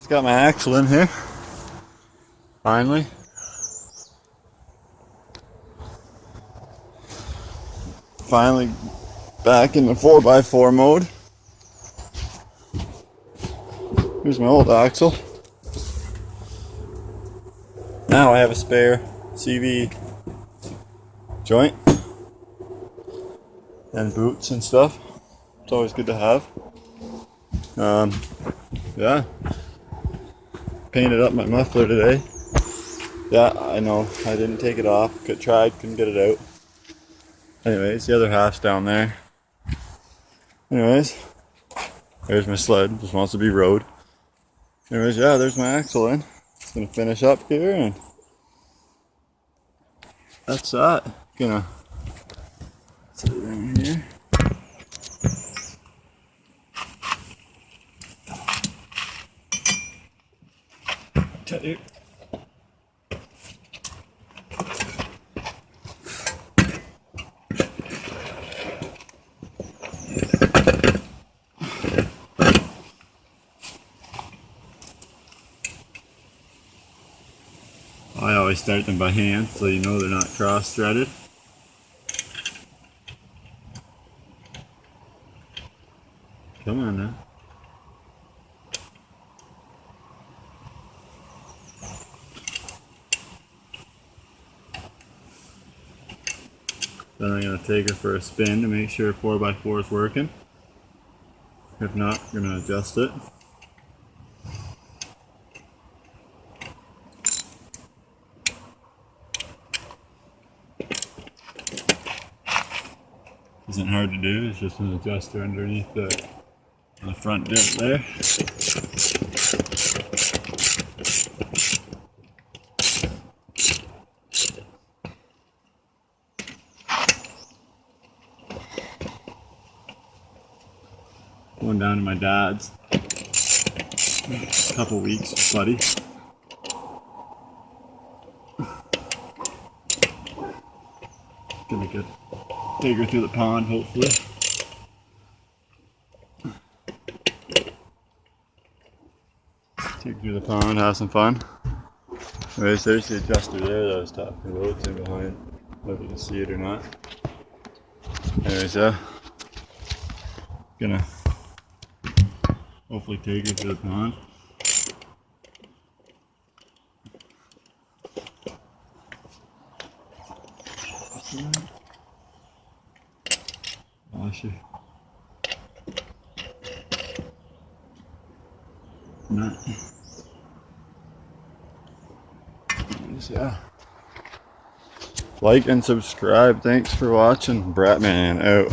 Just got my axle in here. Finally. Finally back in the 4x4 mode. Here's my old axle. Now I have a spare CV joint and boots and stuff. It's always good to have. Yeah. Painted up my muffler today. Yeah, I know. I didn't take it off. Tried, couldn't get it out. Anyways, the other half's down there. Anyways, there's my sled. Just wants to be rode. Anyways, yeah, there's my axle in. Just gonna finish up here and that's that. Gonna set it in here. Tight. I always start them by hand so you know they're not cross-threaded. Come on now. Then I'm going to take her for a spin to make sure 4x4 is working. If not, I'm going to adjust it. Isn't hard to do, it's just an adjuster underneath the front diff there. Going down to my dad's. A couple weeks, buddy. Gonna get take her through the pond, hopefully. Take her through the pond, have some fun. Anyways, there's the adjuster there that I was talking about. It's in behind. Whether you can see it or not. Anyways, gonna hopefully take her to the pond. Wash her. Yeah. Like and subscribe. Thanks for watching. Bratman out.